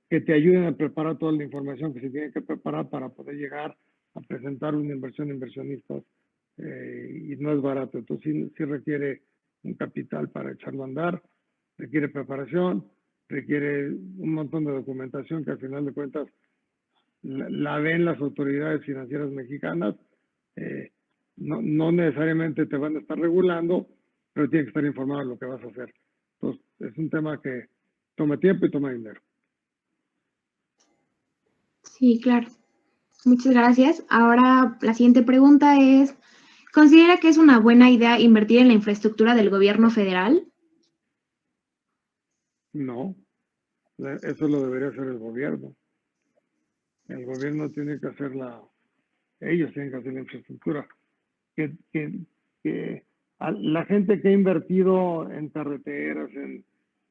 que te ayuden a preparar toda la información que se tiene que preparar para poder llegar a presentar una inversión a inversionistas. Y no es barato, entonces sí requiere un capital para echarlo a andar, requiere preparación, requiere un montón de documentación que al final de cuentas la ven las autoridades financieras mexicanas, no necesariamente te van a estar regulando, pero tienes que estar informado de lo que vas a hacer. Entonces, es un tema que toma tiempo y toma dinero. Sí, claro. Muchas gracias. Ahora, la siguiente pregunta es, ¿considera que es una buena idea invertir en la infraestructura del gobierno federal? No, eso lo debería hacer el gobierno. El gobierno tiene que hacer ellos tienen que hacer la infraestructura. La gente que ha invertido en carreteras,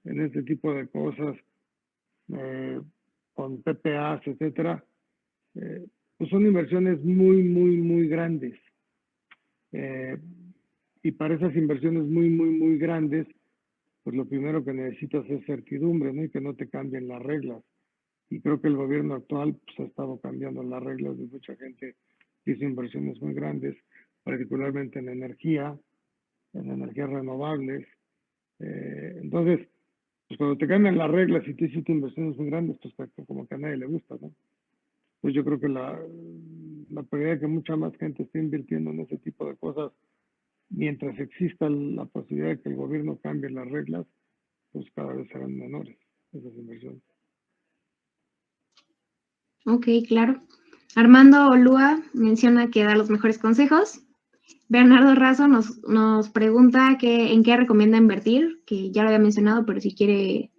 en este tipo de cosas, con PPAs, etcétera, pues son inversiones muy, muy, muy grandes. Y para esas inversiones muy, muy, muy grandes, pues lo primero que necesitas es certidumbre, ¿no? Y que no te cambien las reglas. Y creo que el gobierno actual pues, ha estado cambiando las reglas de mucha gente que hizo inversiones muy grandes, particularmente en energías renovables. Entonces, pues cuando te cambian las reglas y tú hiciste inversiones muy grandes, pues como que a nadie le gusta, ¿no? Pues yo creo que la prioridad es que mucha más gente esté invirtiendo en ese tipo de cosas mientras exista la posibilidad de que el gobierno cambie las reglas, pues cada vez serán menores esas inversiones. Ok, claro. Armando Olúa menciona que da los mejores consejos. Bernardo Razo nos pregunta en qué recomienda invertir, que ya lo había mencionado, pero si quiere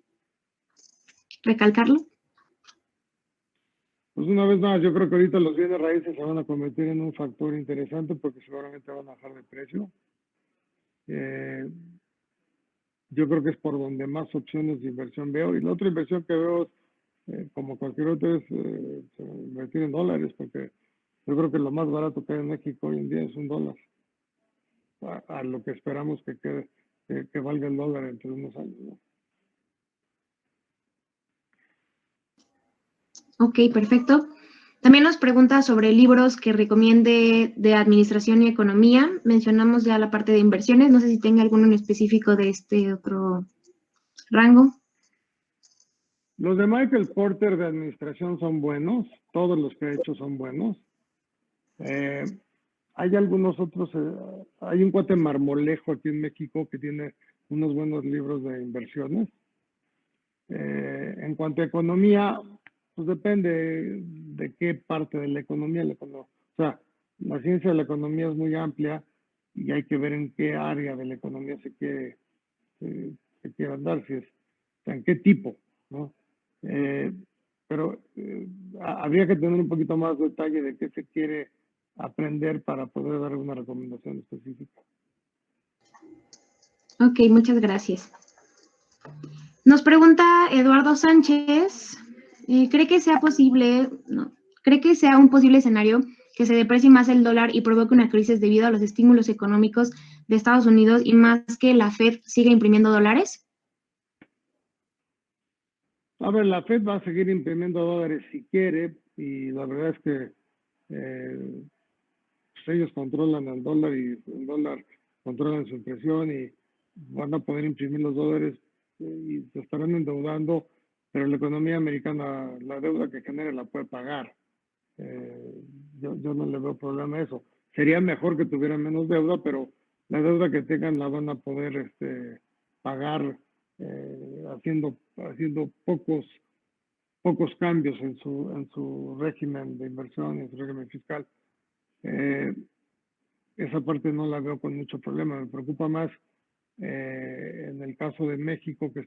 recalcarlo. Pues una vez más, yo creo que ahorita los bienes raíces se van a convertir en un factor interesante porque seguramente van a bajar de precio. Yo creo que es por donde más opciones de inversión veo. Y la otra inversión que veo, como cualquier otra, es invertir en dólares, porque yo creo que lo más barato que hay en México hoy en día es $1, a lo que esperamos que quede, que valga el dólar entre unos años, ¿no? Ok, perfecto. También nos pregunta sobre libros que recomiende de administración y economía. Mencionamos ya la parte de inversiones. No sé si tenga alguno en específico de este otro rango. Los de Michael Porter de administración son buenos. Todos los que he hecho son buenos. Hay algunos otros. Hay un cuate Marmolejo aquí en México que tiene unos buenos libros de inversiones. En cuanto a economía, pues depende de qué parte de la economía. O sea, la ciencia de la economía es muy amplia y hay que ver en qué área de la economía se quiere andar, si es, o sea, en qué tipo, ¿no? Pero habría que tener un poquito más de detalle de qué se quiere aprender para poder dar una recomendación específica. Ok, muchas gracias. Nos pregunta Eduardo Sánchez, ¿cree que sea un posible escenario que se deprecie más el dólar y provoque una crisis debido a los estímulos económicos de Estados Unidos y más que la Fed siga imprimiendo dólares? A ver, la Fed va a seguir imprimiendo dólares si quiere, y la verdad es que pues ellos controlan el dólar y el dólar controlan su impresión y van a poder imprimir los dólares y se estarán endeudando, pero la economía americana, la deuda que genere la puede pagar. Yo no le veo problema a eso. Sería mejor que tuvieran menos deuda, pero la deuda que tengan la van a poder pagar haciendo pocos cambios en su régimen de inversión, en su régimen fiscal. Esa parte no la veo con mucho problema. Me preocupa más en el caso de México que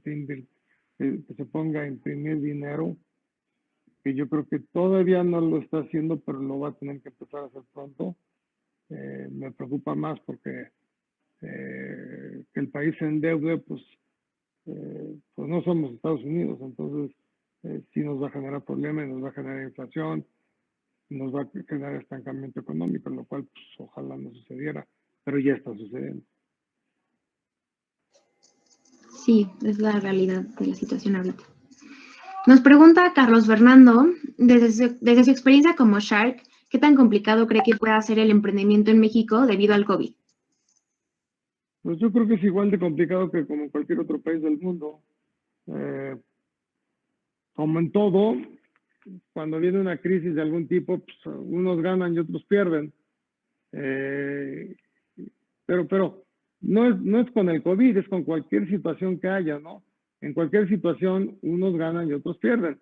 se ponga a imprimir dinero, que yo creo que todavía no lo está haciendo, pero lo va a tener que empezar a hacer pronto. Me preocupa más porque que el país se endeude, pues no somos Estados Unidos, entonces sí nos va a generar problemas, nos va a generar inflación, nos va a generar estancamiento económico, lo cual pues, ojalá no sucediera, pero ya está sucediendo. Sí, es la realidad de la situación ahorita. Nos pregunta Carlos Fernando, desde su experiencia como Shark, ¿qué tan complicado cree que pueda ser el emprendimiento en México debido al COVID? Pues yo creo que es igual de complicado que como en cualquier otro país del mundo. Como en todo, cuando viene una crisis de algún tipo, pues, unos ganan y otros pierden. Pero no es con el COVID, es con cualquier situación que haya, ¿no? En cualquier situación, unos ganan y otros pierden.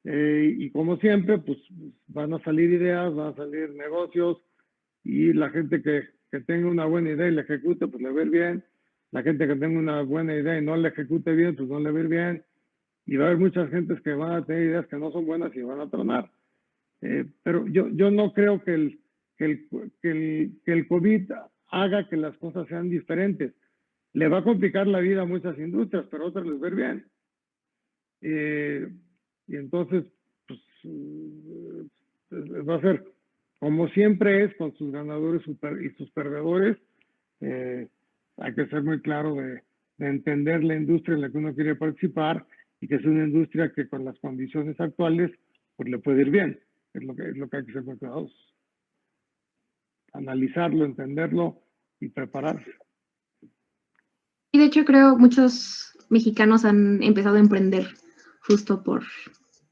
Y como siempre, pues van a salir ideas, van a salir negocios, y la gente que tenga una buena idea y la ejecute, pues le va a ir bien. La gente que tenga una buena idea y no la ejecute bien, pues no le va a ir bien. Y va a haber muchas gentes que van a tener ideas que no son buenas y van a tronar. Pero yo no creo que el COVID haga que las cosas sean diferentes. Le va a complicar la vida a muchas industrias, pero a otras les va a ir bien. Y entonces, pues, va a ser, como siempre es, con sus ganadores y sus perdedores. Hay que ser muy claro de entender la industria en la que uno quiere participar y que es una industria que con las condiciones actuales pues le puede ir bien. Es lo que hay que ser muy cuidadosos. Analizarlo, entenderlo y prepararse. Y de hecho creo muchos mexicanos han empezado a emprender justo por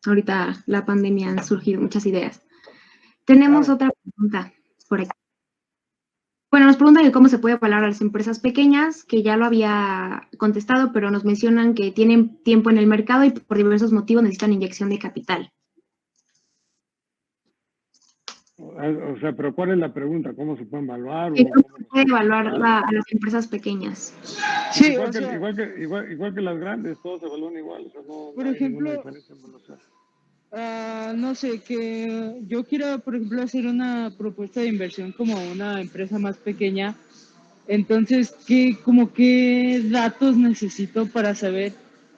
ahorita la pandemia, han surgido muchas ideas. Tenemos otra pregunta por aquí. Bueno, nos preguntan que cómo se puede evaluar a las empresas pequeñas, que ya lo había contestado, pero nos mencionan que tienen tiempo en el mercado y por diversos motivos necesitan inyección de capital. O sea, pero ¿cuál es la pregunta? ¿Cómo se pueden evaluar? ¿Cómo se puede evaluar a las empresas pequeñas? Sí, igual, o que, sea, igual que las grandes, todos se evalúan igual. O sea, por no hay ejemplo, ninguna diferencia en evaluación. no sé, que yo quiero, por ejemplo, hacer una propuesta de inversión como una empresa más pequeña. Entonces, ¿qué datos necesito para saber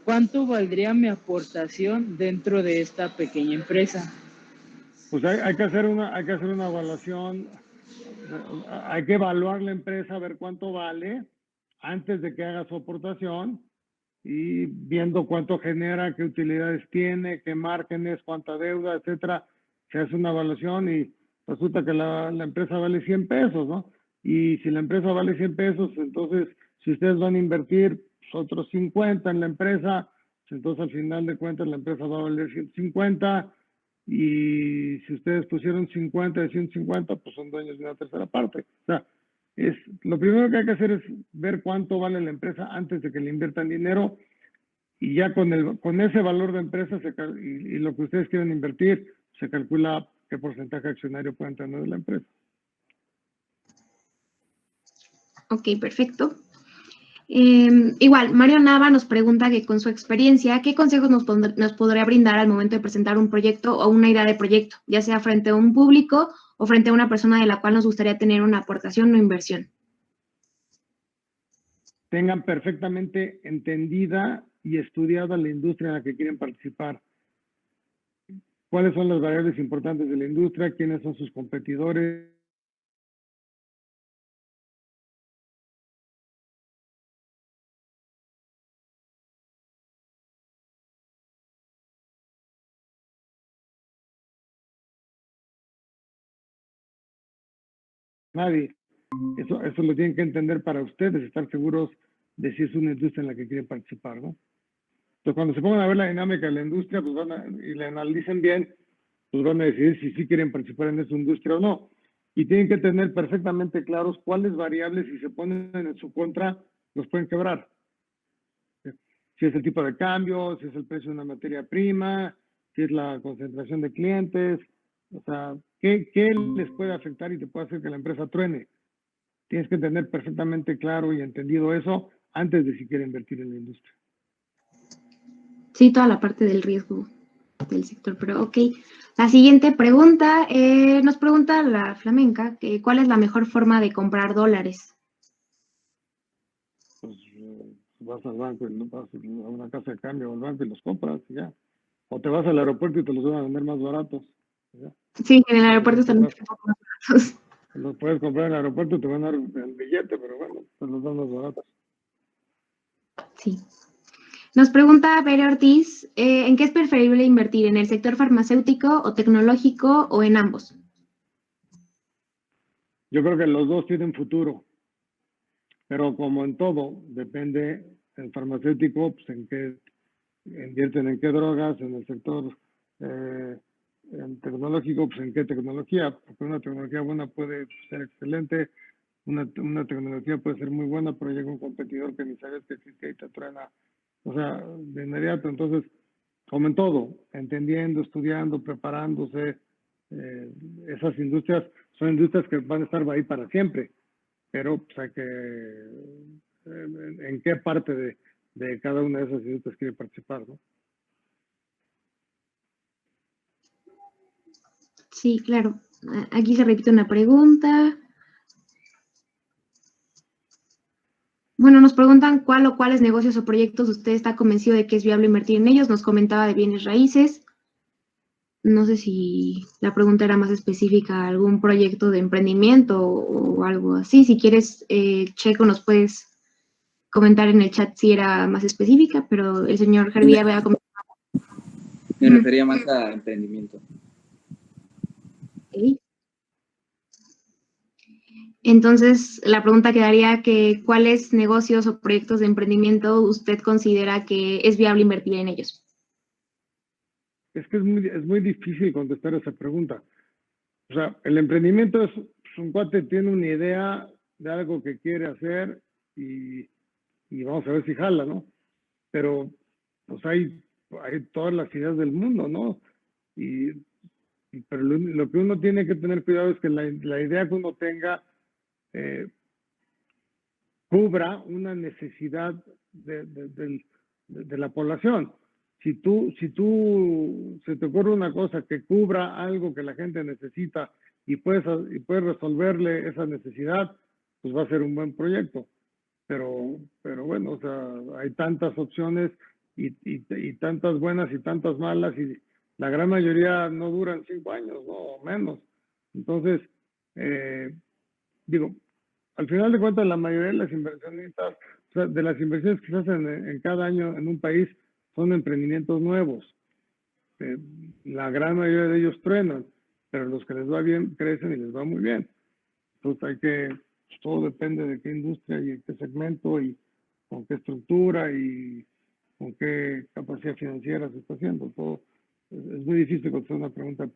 cuánto valdría mi aportación dentro de esta pequeña empresa? Pues hay que hacer una evaluación, hay que evaluar la empresa, ver cuánto vale antes de que haga su aportación y viendo cuánto genera, qué utilidades tiene, qué márgenes, cuánta deuda, etcétera. Se hace una evaluación y resulta que la empresa vale 100 pesos, ¿no? Y si la empresa vale 100 pesos, entonces si ustedes van a invertir otros 50 en la empresa, entonces al final de cuentas la empresa va a valer 150 y si ustedes pusieron 50 de 150, pues son dueños de una tercera parte. O sea, lo primero que hay que hacer es ver cuánto vale la empresa antes de que le inviertan dinero y ya con ese valor de empresa y lo que ustedes quieren invertir, se calcula qué porcentaje accionario pueden tener de la empresa. Ok, perfecto. Igual, Mario Nava nos pregunta que con su experiencia, ¿qué consejos nos podría brindar al momento de presentar un proyecto o una idea de proyecto, ya sea frente a un público o frente a una persona de la cual nos gustaría tener una aportación o inversión? Tengan perfectamente entendida y estudiada la industria en la que quieren participar. ¿Cuáles son las variables importantes de la industria? ¿Quiénes son sus competidores? Nadie. Eso lo tienen que entender para ustedes, estar seguros de si es una industria en la que quieren participar, ¿no? Entonces, cuando se pongan a ver la dinámica de la industria pues y la analicen bien, pues van a decidir si sí quieren participar en esa industria o no. Y tienen que tener perfectamente claros cuáles variables, si se ponen en su contra, los pueden quebrar. Si es el tipo de cambio, si es el precio de una materia prima, si es la concentración de clientes, o sea, ¿qué les puede afectar y te puede hacer que la empresa truene? Tienes que tener perfectamente claro y entendido eso antes de siquiera invertir en la industria. Sí, toda la parte del riesgo del sector, pero ok. La siguiente pregunta, nos pregunta la flamenca, que ¿cuál es la mejor forma de comprar dólares? Pues vas al banco y vas a una casa de cambio o al banco y los compras y ya. O te vas al aeropuerto y te los van a vender más baratos. ¿Ya? Sí, en el aeropuerto están un poco más baratos. Los puedes comprar en el aeropuerto y te van a dar el billete, pero bueno, te los dan más baratos. Sí. Nos pregunta Bere Ortiz, ¿en qué es preferible invertir? ¿En el sector farmacéutico o tecnológico o en ambos? Yo creo que los dos tienen futuro, pero como en todo, depende el farmacéutico, pues en qué invierten, en qué drogas, en el sector en tecnológico, pues en qué tecnología, porque una tecnología buena puede ser excelente, una tecnología puede ser muy buena, pero llega un competidor que ni sabes que existe y te truena, o sea, de inmediato. Entonces, como en todo, entendiendo, estudiando, preparándose, esas industrias son industrias que van a estar ahí para siempre, pero pues hay que, en qué parte de cada una de esas industrias quiere participar, ¿no? Sí, claro. Aquí se repite una pregunta. Bueno, nos preguntan cuál o cuáles negocios o proyectos usted está convencido de que es viable invertir en ellos. Nos comentaba de bienes raíces. No sé si la pregunta era más específica, algún proyecto de emprendimiento o algo así. Si quieres, Checo, nos puedes comentar en el chat si era más específica, pero el señor Harvey había comentado. Me refería más a emprendimiento. Okay. Entonces, la pregunta quedaría que ¿cuáles negocios o proyectos de emprendimiento usted considera que es viable invertir en ellos? Es que es muy difícil contestar esa pregunta. O sea, el emprendimiento es un cuate tiene una idea de algo que quiere hacer y vamos a ver si jala, ¿no? Pero pues hay todas las ideas del mundo, ¿no? Pero lo que uno tiene que tener cuidado es que la idea que uno tenga cubra una necesidad de la población. Si se te ocurre una cosa que cubra algo que la gente necesita y puedes resolverle esa necesidad, pues va a ser un buen proyecto. Pero bueno, o sea, hay tantas opciones y tantas buenas y tantas malas y la gran mayoría no duran 5 años, no, o menos. Entonces, digo, al final de cuentas, la mayoría de las inversionistas, o sea, de las inversiones que se hacen en cada año en un país, son emprendimientos nuevos. La gran mayoría de ellos truenan, pero los que les va bien crecen y les va muy bien. Entonces todo depende de qué industria y qué segmento y con qué estructura y con qué capacidad financiera se está haciendo. Todo es muy difícil contestar una pregunta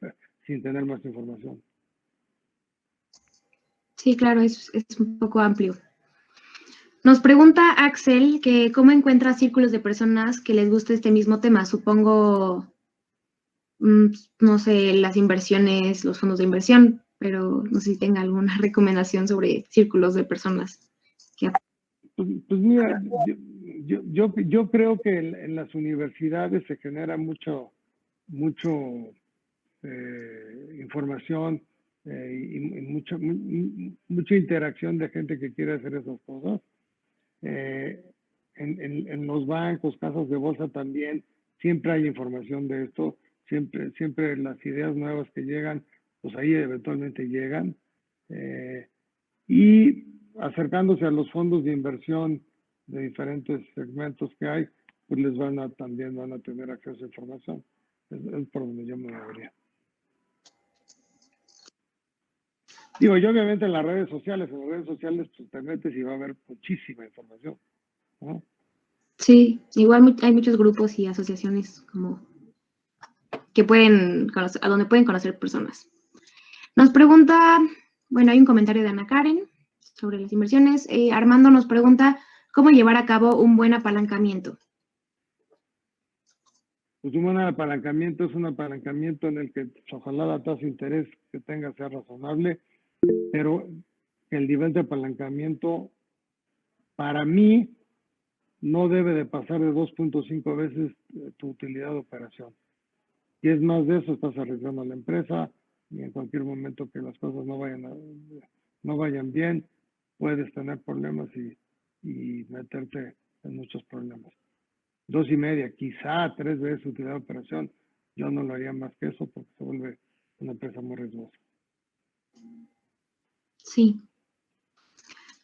sin tener más información. Sí, claro, es un poco amplio. Nos pregunta Axel que cómo encuentra círculos de personas que les guste este mismo tema. Supongo, no sé, las inversiones, los fondos de inversión, pero no sé si tenga alguna recomendación sobre círculos de personas. Pues mira, yo creo que en las universidades se genera mucho información y mucha interacción de gente que quiere hacer esas cosas. En los bancos, casas de bolsa también, siempre hay información de esto, siempre las ideas nuevas que llegan, pues ahí eventualmente llegan. Y acercándose a los fondos de inversión de diferentes segmentos que hay, pues también van a tener acceso a información. Es por donde yo me movería. Digo, yo obviamente en las redes sociales pues, te metes y va a haber muchísima información, ¿no? Sí, igual hay muchos grupos y asociaciones como que pueden conocer, a donde pueden conocer personas. Nos pregunta, bueno, hay un comentario de Ana Karen sobre las inversiones. Armando nos pregunta cómo llevar a cabo un buen apalancamiento. Pues un buen apalancamiento es un apalancamiento en el que ojalá la tasa de interés que tenga sea razonable, pero el nivel de apalancamiento para mí no debe de pasar de 2.5 veces tu utilidad de operación. Y es más de eso, estás arriesgando a la empresa y en cualquier momento que las cosas no vayan bien, puedes tener problemas y meterte en muchos problemas. 2.5, quizá 3 veces utilidad de operación. Yo no lo haría más que eso porque se vuelve una empresa muy riesgosa. Sí.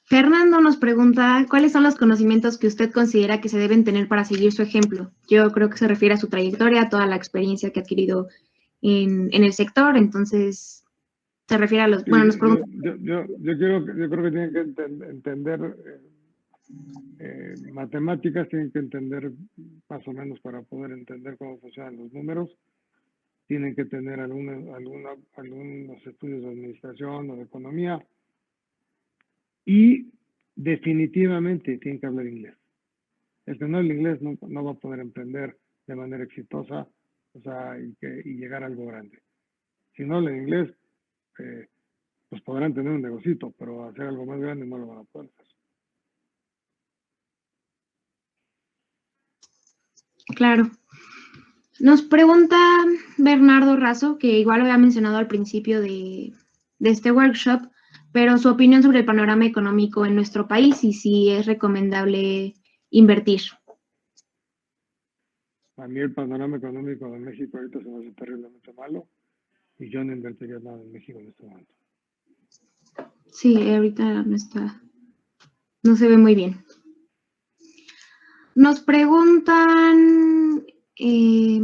Fernando nos pregunta, ¿cuáles son los conocimientos que usted considera que se deben tener para seguir su ejemplo? Yo creo que se refiere a su trayectoria, a toda la experiencia que ha adquirido en el sector, entonces se refiere a los... Sí, bueno, nos pregunta... yo creo que tienen que entender matemáticas, tienen que entender más o menos para poder entender cómo funcionan los números, tienen que tener algunos estudios de administración o de economía, y definitivamente tienen que hablar inglés. El que no habla inglés no va a poder emprender de manera exitosa, o sea, y llegar a algo grande. Si no hablan inglés, pues podrán tener un negocito, pero hacer algo más grande no lo van a poder hacer. Claro. Nos pregunta Bernardo Razo, que igual lo había mencionado al principio de este workshop, pero su opinión sobre el panorama económico en nuestro país y si es recomendable invertir. A mí el panorama económico de México ahorita se me hace terriblemente malo y yo no invertiría nada en México en este momento. Sí, ahorita no se ve muy bien. Nos preguntan qué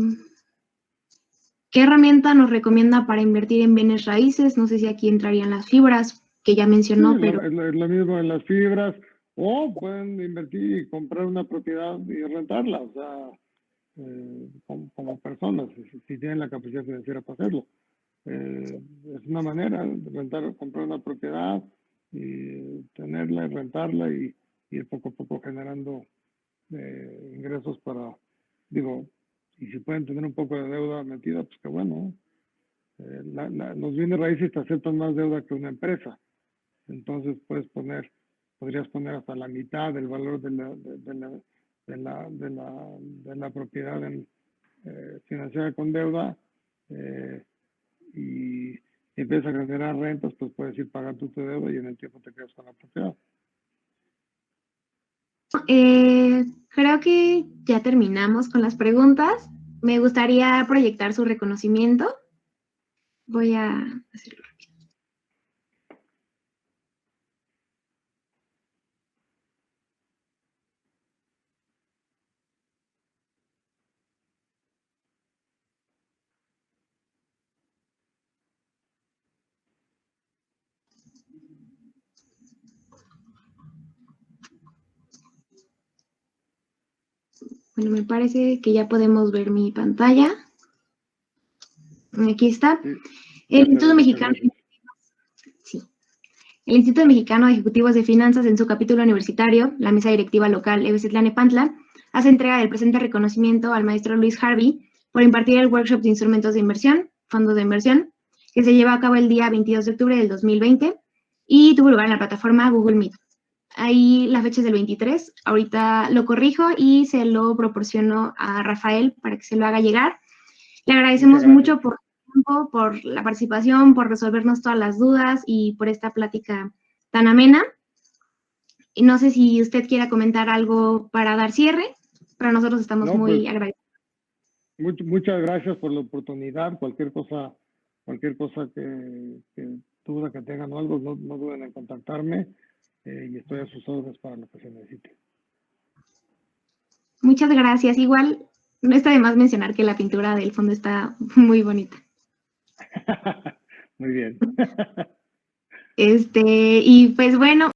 herramienta nos recomienda para invertir en bienes raíces. No sé si aquí entrarían las fibras, que ya mencionó, Sí, pero... es lo mismo en las fibras, o pueden invertir y comprar una propiedad y rentarla, o sea, como personas, si tienen la capacidad financiera para hacerlo. Es una manera de comprar una propiedad y tenerla y rentarla y ir poco a poco generando ingresos y si pueden tener un poco de deuda metida, pues qué bueno. Los bienes raíces te aceptan más deuda que una empresa. Entonces podrías poner hasta la mitad del valor de la propiedad financiada con deuda y empiezas a generar rentas, pues puedes ir pagando tu deuda y en el tiempo te quedas con la propiedad. Creo que ya terminamos con las preguntas. Me gustaría proyectar su reconocimiento. Voy a hacerlo. Bueno, me parece que ya podemos ver mi pantalla. Aquí está. El Instituto Mexicano de Ejecutivos de Finanzas, en su capítulo universitario, la mesa directiva local EBC Tlalnepantla, hace entrega del presente reconocimiento al maestro Luis Harvey por impartir el workshop de instrumentos de inversión, fondos de inversión, que se lleva a cabo el día 22 de octubre del 2020 y tuvo lugar en la plataforma Google Meet. Ahí la fecha es del 23, ahorita lo corrijo y se lo proporciono a Rafael para que se lo haga llegar. Le agradecemos mucho por el tiempo, por la participación, por resolvernos todas las dudas y por esta plática tan amena. Y no sé si usted quiera comentar algo para dar cierre, pero nosotros estamos muy agradecidos. Muchas gracias por la oportunidad. Cualquier cosa que duda que tengan o algo, no duden en contactarme y estoy a sus órdenes para lo que se necesite. Muchas gracias. Igual, no está de más mencionar que la pintura del fondo está muy bonita. Muy bien. Y pues bueno.